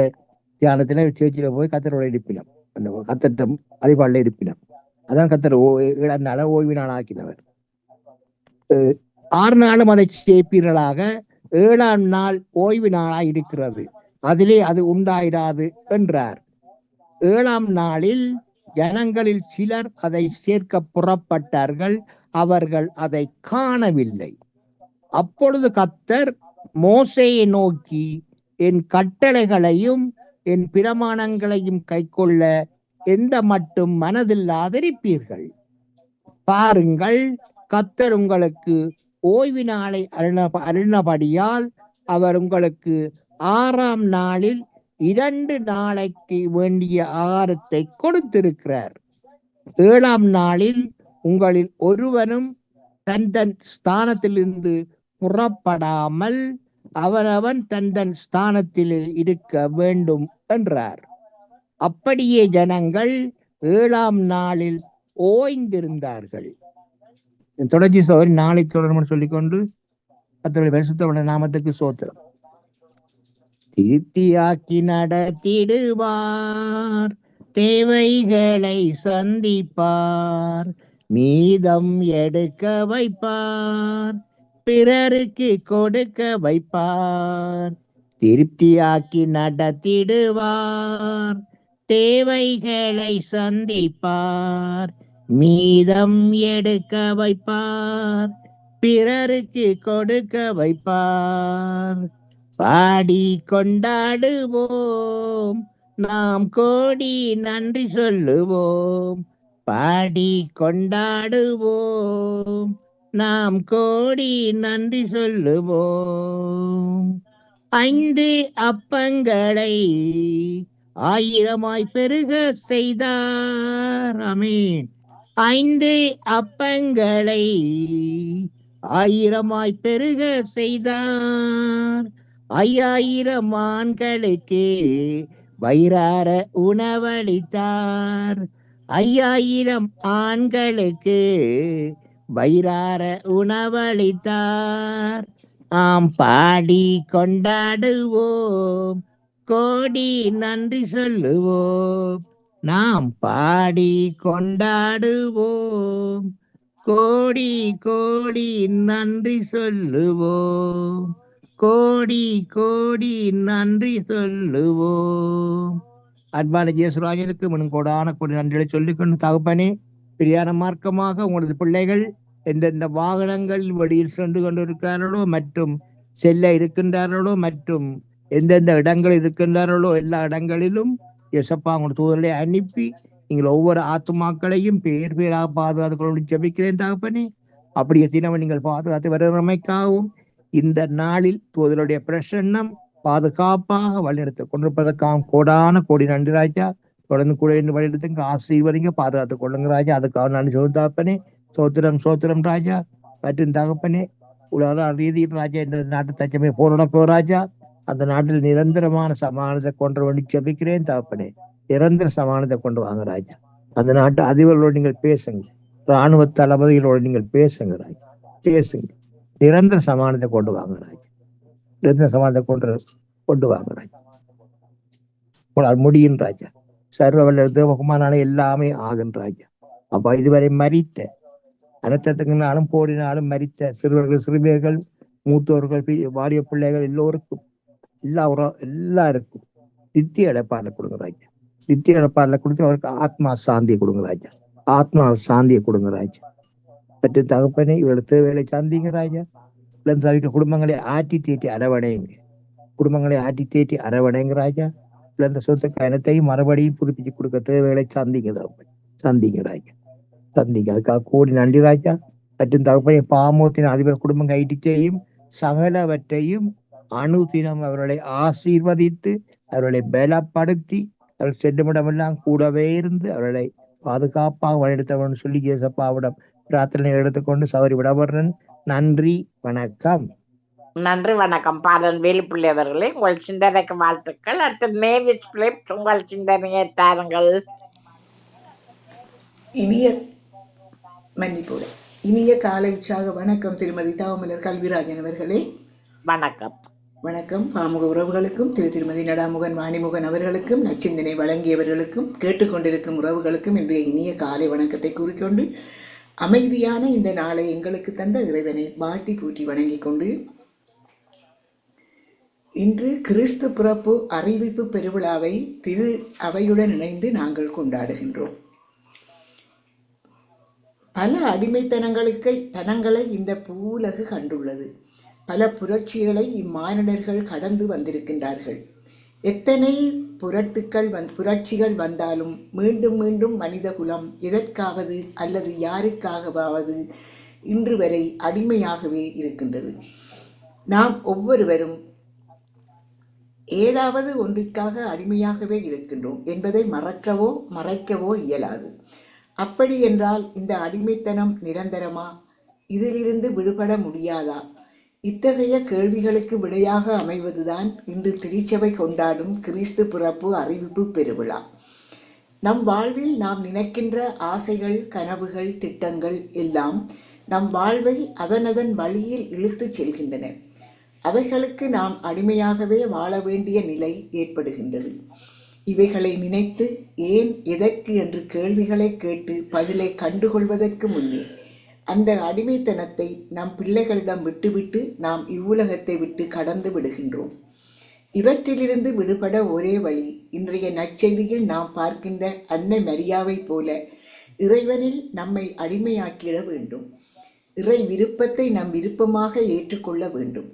தியானத்துல சேர்ச்சியில போய் கர்த்தரோட இருப்பினம், அந்த கர்த்தர் அறிவாளில இருப்பினம். அதான் கர்த்தர் 7ஆம் நாளை ஓய்வு நாள் ஆக்கினவர். 6 நாளும் அதை சேர்ப்பீர்களாக, 7ஆம் நாள் ஓய்வு நாளாய் இருக்கிறது, அதிலே அது உண்டாயிராது என்றார். 7ஆம் நாளில் ஜனங்களில் சிலர் அதை சேர்க்க புறப்பட்டார்கள். அவர்கள் அதை காணவில்லை. அப்பொழுது கர்த்தர் மோசேயை நோக்கி, என் கட்டளைகளையும் என் பிரமாணங்களையும் கைக்கொள்ள எந்த மட்டும் மனதில்லாதிருப்பீர்கள்? பாருங்கள், கர்த்தர் உங்களுக்கு ஓய்வு நாளை அருளினபடியால் அவர் உங்களுக்கு 6ஆம் நாளில் 2 நாளைக்கு வேண்டிய ஆகாரத்தை கொடுத்திருக்கிறார். 7ஆம் நாளில் உங்களில் ஒருவனும் தன் ஸ்தானத்திலிருந்து புறப்படாமல் அவனவன் தன் ஸ்தானத்திலே இருக்க வேண்டும் என்றார். அப்படியே ஜனங்கள் 7ஆம் நாளில் ஓய்ந்திருந்தார்கள். தொடர்ச்சி சோதரி நாளை தொடரும் சொல்லிக்கொண்டு கர்த்தருடைய பரிசுத்த நாமத்துக்கு சோத்திரம். திருப்தியாக்கி நடத்திடுவார், தேவைகளை சந்திப்பார், மீதம் எடுக்க வைப்பார், பிறருக்கு கொடுக்க வைப்பார். திருப்தியாக்கி நடத்திடுவார், தேவைகளை சந்திப்பார், மீதம் எடுக்க வைப்பார், பிறருக்கு கொடுக்க வைப்பார். பாடி கொண்டாடுவோம், நாம் கோடி நன்றி சொல்லுவோம். பாடி கொண்டாடுவோம், நாம் கோடி நன்றி சொல்லுவோம். 5 அப்பங்களை 1000 பெருக செய்தார். ஆமென். 5 அப்பங்களை 1000 பெருக செய்தார். 5000 ஆண்களுக்கு வயிறார உணவளித்தார். 5000 ஆண்களுக்கு வயிறார உணவளித்தார். நாம் பாடி கொண்டாடுவோம், கோடி நன்றி சொல்லுவோம். நாம் பாடி கொண்டாடுவோம், கோடி கோடி நன்றி சொல்லுவோம். கோடி கோடி நன்றி சொல்லுவோம். அன்பான ஜேசுராஜனுக்கு முன் கோடான கோடி நன்றிகளை சொல்லிக்கொண்டு, தகப்பனே, பிரியான மார்க்கமாக உங்களது பிள்ளைகள் எந்தெந்த வாகனங்கள் வழியில் சென்று கொண்டிருக்கிறார்களோ மற்றும் செல்ல இருக்கின்றார்களோ மற்றும் எந்தெந்த இடங்கள் இருக்கின்றார்களோ எல்லா இடங்களிலும் எசப்பா உங்களோட தூதர்களை அனுப்பி நீங்கள் ஒவ்வொரு ஆத்துமாக்களையும் பேர் பேராக பாதுகாத்து கொண்டு ஜெபிக்கிறேன் தகப்பனே. அப்படியே தினமும் நீங்கள் பாதுகாத்து வருகிறமைக்காகவும் இந்த நாளில் தூதருடைய பிரசன்னம் பாதுகாப்பாக வழிநடத்த கொண்டிருப்பதற்காக கோடான கோடி நன்றி ராஜா. தொடர்ந்து கூட வழிநடத்துங்க, ஆசீர்வதிங்க, பாதுகாத்துக் கொள்ளுங்க ராஜா. அதுக்காக நன்றி சொல்லு தகப்பனே. சோத்திரம் சோத்திரம் ராஜா. மற்றும் தகப்பனே, உலக ரீதியில் ராஜா இந்த நாட்டு தச்சமே போராடப்போ ராஜா. அந்த நாட்டில் நிரந்தரமான சமாதானத்தை கொண்டு வந்து ஜெபிக்கிறேன் தகப்பனே. நிரந்தர சமாதானத்தை கொண்டு வாங்க ராஜா. அந்த நாட்டு அதிபர்களோடு நீங்கள் பேசுங்க, இராணுவ தளபதிகளோடு நீங்கள் பேசுங்க ராஜா. பேசுங்க, நிரந்தர சமாதானத்தை கொண்டு வாங்க ராஜா. நிரந்தர சமாதானத்தை கொண்டு வாங்க ராஜா. உங்களால் முடியும் ராஜா. சர்வ வல்ல தேவகுமாரான எல்லாமே ஆகும் ராஜா. அப்ப இதுவரை மரித்த அனர்த்தத்துக்குனாலும் போரினாலும் மரித்த சிறுவர்கள், சிறுமியர்கள், மூத்தோர்கள், வாலிய பிள்ளைகள் எல்லோருக்கும் எல்லாருக்கும் நித்திய இழப்பாடல கொடுங்க ராஜா. நித்திய இழப்பாடல கொடுத்து அவருக்கு ஆத்மா சாந்தியை கொடுங்க ராஜா. ஆத்மா சாந்தியை கொடுங்க ராஜா. பற்றி தகப்பனே, இவரோட தேவைகளை சாந்திங்க ராஜா. தவிக்க குடும்பங்களை ஆட்டி தேட்டி அரவணைங்க. குடும்பங்களை ஆட்டி தேட்டி அரவணைங்க ராஜா. இழந்த சொத்து கணத்தையும் மறுபடியும் புதுப்பிச்சு கொடுக்க தேவைகளை சந்திங்க தகப்பன். சந்திங்க ராஜா, சந்திங்க. அதுக்காக கூடி நன்றி ராஜா. மற்றும் தகப்பனை பாமோத்தின் அதிபர் குடும்பம் கைட்டிச்சையும் சகலவற்றையும் அணுதினம் அவர்களை ஆசீர்வதித்து அவர்களை பலப்படுத்தி அவர்கள் சென்றுமிடமெல்லாம் கூடவே இருந்து அவர்களை பாதுகாப்பாக வழிநடத்தவன் சொல்லி இயேசப்பாவிடம் பிரார்த்தனை எடுத்துக்கொண்டு சவரி விடவர்றன். நன்றி, வணக்கம். நன்றி, வணக்கம். பாடல் வேலுப்பிள்ளை அவர்களே, உங்கள் சிந்தனைக்கு வாழ்த்துக்கள். அடுத்து மேவிஸ் பிலிப், உங்கள் சிந்தனையை தாருங்கள். இனிய காலை உற்சாக வணக்கம் திருமதி தாவமலர் கல்விராஜன் அவர்களே. வணக்கம். வணக்கம். பாமுக உறவுகளுக்கும் திருமதி நடாமுகன் வாணிமுகன் அவர்களுக்கும் நச்சிந்தனை வழங்கியவர்களுக்கும் கேட்டுக்கொண்டிருக்கும் உறவுகளுக்கும் இன்றைய இனிய காலை வணக்கத்தை கூறிக்கொண்டு அமைதியான இந்த நாளை எங்களுக்கு தந்த இறைவனை வாழ்த்தி பூட்டி வணங்கிக் கொண்டு இன்று கிறிஸ்து பிறப்பு அறிவிப்பு பெருவிழாவை திரு அவையுடன் இணைந்து நாங்கள் கொண்டாடுகின்றோம். பல அடிமைத்தனங்களை இந்த பூவுலகு கண்டுள்ளது. பல புரட்சிகளை இம்மானிடர்கள் கடந்து வந்திருக்கின்றார்கள். எத்தனை புரட்சிகள் வந்தாலும் மீண்டும் மீண்டும் மனித குலம் எதற்காவது அல்லது யாருக்காகவாவது இன்று வரை அடிமையாகவே இருக்கின்றது. நாம் ஒவ்வொருவரும் ஏதாவது ஒன்றிற்காக அடிமையாகவே இருக்கின்றோம் என்பதை மறைக்கவோ இயலாது. அப்படி என்றால் இந்த அடிமைத்தனம் நிரந்தரமா? இதிலிருந்து விடுபட முடியாதா? இத்தகைய கேள்விகளுக்கு விடையாக அமைவதுதான் இன்று திருச்சபை கொண்டாடும் கிறிஸ்து பிறப்பு அறிவிப்பு பெருவிழா. நம் வாழ்வில் நாம் நினைக்கின்ற ஆசைகள், கனவுகள், திட்டங்கள் எல்லாம் நம் வாழ்வை அதனதன் வழியில் இழுத்துச் செல்கின்றன. அவைகளுக்கு நாம் அடிமையாகவே வாழ வேண்டிய நிலை ஏற்படுகின்றது. இவைகளை நினைத்து ஏன், எதற்கு என்று கேள்விகளை கேட்டு பதிலை கண்டுகொள்வதற்கு முன்னே அந்த அடிமைத்தனத்தை நம் பிள்ளைகளிடம் விட்டுவிட்டு நாம் இவ்வுலகத்தை விட்டு கடந்து விடுகின்றோம். இவற்றிலிருந்து விடுபட ஒரே வழி, இன்றைய நற்செய்தியில் நாம் பார்க்கின்ற அன்னை மரியாவை போல இறைவனில் நம்மை அடிமையாக்கிட வேண்டும். இறை விருப்பத்தை நம் விருப்பமாக ஏற்றுக்கொள்ள வேண்டும்.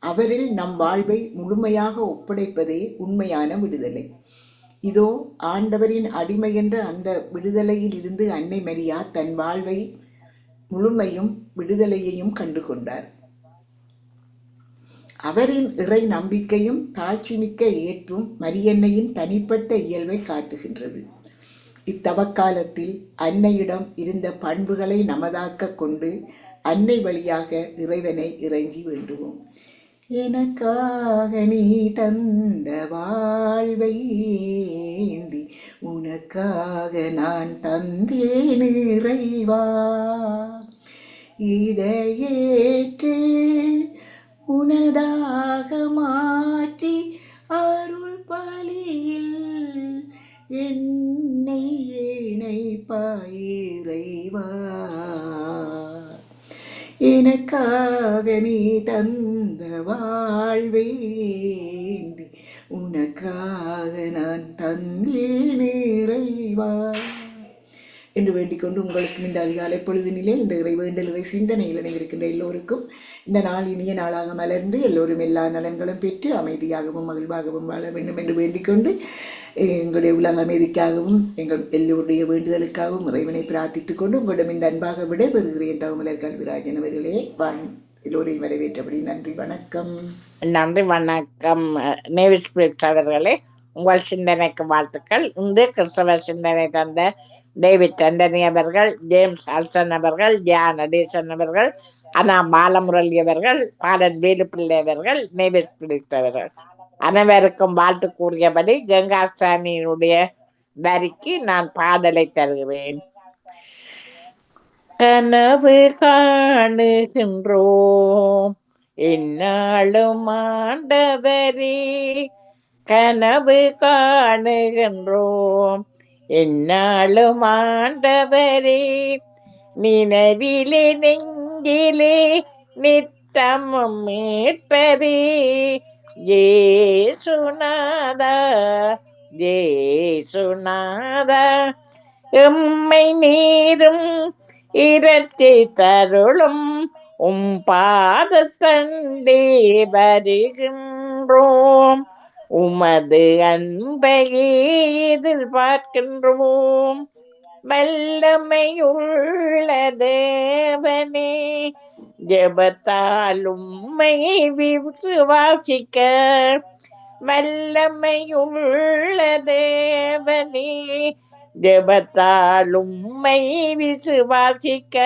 அவரில் நம் வாழ்வை முழுமையாக ஒப்படைப்பதே உண்மையான விடுதலை. இதோ ஆண்டவரின் அடிமை என்ற அந்த விடுதலையில் இருந்து அன்னை மரியா தன் வாழ்வை முழுமையும் விடுதலையையும் கண்டுகொண்டார். அவரின் இறை நம்பிக்கையும் தாழ்ச்சிமிக்க ஏற்பும் மரியன்னையின் தனிப்பட்ட இயல்பை காட்டுகின்றது. இத்தவக்காலத்தில் அன்னையிடம் இருந்த பண்புகளை நமதாக்க கொண்டு அன்னை வழியாக இறைவனை இறைஞ்சி வேண்டுவோம். எனக்காக நீ தந்த வாழ்வை ஏந்தி உனக்காக நான் தந்தேன் இறைவா, இதையேற்று உனதாக மாற்றி அருள் பலியில் என்னை இணைப்பாய் இறைவா. எனக்காக நீ தந்த வாழ்வை ஏந்தி உனக்காக நான் தந்தேன் இறைவா என்று வேண்டிக்கொண்டு உங்களுக்கு இந்த அதிகாலை பொழுதினிலே இந்த இறை வேண்டல் இறை சிந்தனையில் இணைந்திருக்கின்ற எல்லோருக்கும் இந்த நாள் இனிய நாளாக மலர்ந்து எல்லோரும் எல்லா நலன்களும் பெற்று அமைதியாகவும் மகிழ்வாகவும் வாழ வேண்டும் என்று வேண்டிக்கொண்டு எங்களுடைய உலக அமைதிக்காகவும் எங்கள் எல்லோருடைய வேண்டுதலுக்காகவும் இறைவனை பிரார்த்தித்துக் கொண்டு உங்களிடம் இந்த அன்பாக விடைபெறுகிறேன். தகவலர் கல்விராஜன் அவர்களே, எல்லோரையும் வரவேற்றபடி நன்றி, வணக்கம். நன்றி, வணக்கம். நேவிஸ் அவர்களே, உங்கள் சிந்தனைக்கு வாழ்த்துக்கள். இன்று கிறிஸ்தவ சிந்தனை தந்த டேவிட் ஆண்டனி அவர்கள், ஜேம்ஸ் அல்சன் அவர்கள், ஜான் நடேசன் அவர்கள், அனா பாலமுரளி அவர்கள், பாலன் வேலுப்பிள்ளை அவர்கள், நேவிஸ் அவர்கள் அனைவருக்கும் வாழ்த்து கூறியபடி கங்காசானியினுடைய வரிக்கு நான் பாடலை தருகிறேன். கனவு காணுகின்றோம் என்னாலும் ஆண்டவரே, கனவு காணுகின்றோம் என்னாலும் ஆண்டவரே, நினைவிலே நெஞ்சிலே நித்தமும் மீட்பரே, ஏசுநாதா ஏசுநாதா, எம்மை நீரும் இரட்சி தருளும் பாதத்தண்டே வருகின்றோம், உமது அன்பையே எதிர்பார்க்கின்றோம். வல்லமையுள்ள தேவனே, ஜெபத்தால் உம்மை விசுவாசிக்க, வல்லமையுள்ள தேவனே, ஜெபத்தால் உம்மை விசுவாசிக்க,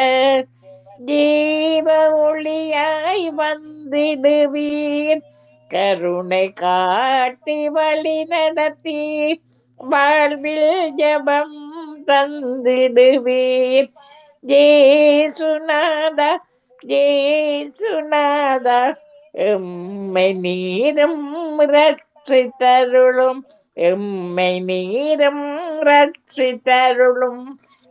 ஜீவ ஒளியாய் வந்திடுவீர், கருணை காட்டி வழி நடத்தி வாழ்வில் ஜெபம் தந்திடுவீர். ஜேசுநாதா ஜேசுநாதா, எம்மை நீரும் ரட்சித்தருளும், எம்மை நீரும் ரட்சித்தருளும்.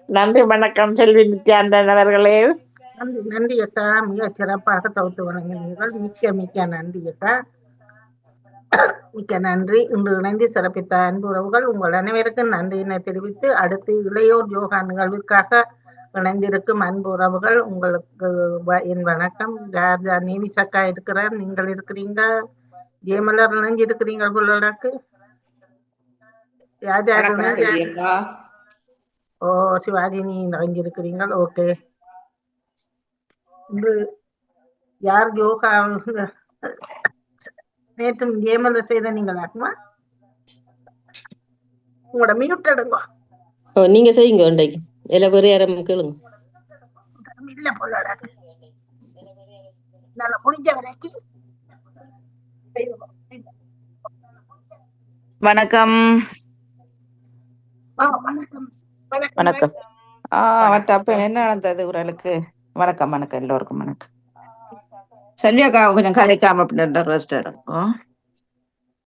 நன்றி, வணக்கம். செல்வி நித்யானந்தன் அவர்களே. நன்றி, நன்றி அக்கா. மிக சிறப்பாக தொகுத்து வழங்கினீர்கள். மிக்க மிக்க நன்றி அக்கா, மிக்க நன்றி. இன்று இணைந்து சிறப்பித்த அன்பு உறவுகள் உங்கள் அனைவருக்கும் நன்றியினை தெரிவித்து, அடுத்து இளையோர் யோகா நிகழ்விற்காக இணைந்திருக்கும் அன்பு உறவுகள் உங்களுக்கு என் வணக்கம். ராஜா நேவிஸ் அக்கா இருக்கிறார், நீங்கள் இருக்கிறீங்க, ஜெயமலர் இணைஞ்சு இருக்கிறீங்க உள்ளடக்கு. ராஜா ஓ சிவாஜி நீ இணைஞ்சிருக்கிறீங்க. ஓகே, இன்று யார் யோகா நேற்றும் ஜெயமலர் செய்த நீங்களாக்குமா? உங்களோட மியூட் எடுங்க. நீங்க செய்யுங்க, இன்றைக்கு எல்லா பேரும் யாரும் கேளுங்க. இல்ல போலடாக்கு, நல்ல முடிஞ்ச வரைக்கும். வணக்கம். வணக்கம். மற்ற அப்ப என்ன நடந்தது உரலுக்கு? வணக்கம் வணக்கம் எல்லோருக்கும் வணக்கம். செல்வியக்கா கொஞ்சம் கதைக்காம ரெஸ்ட் எடுக்கும்.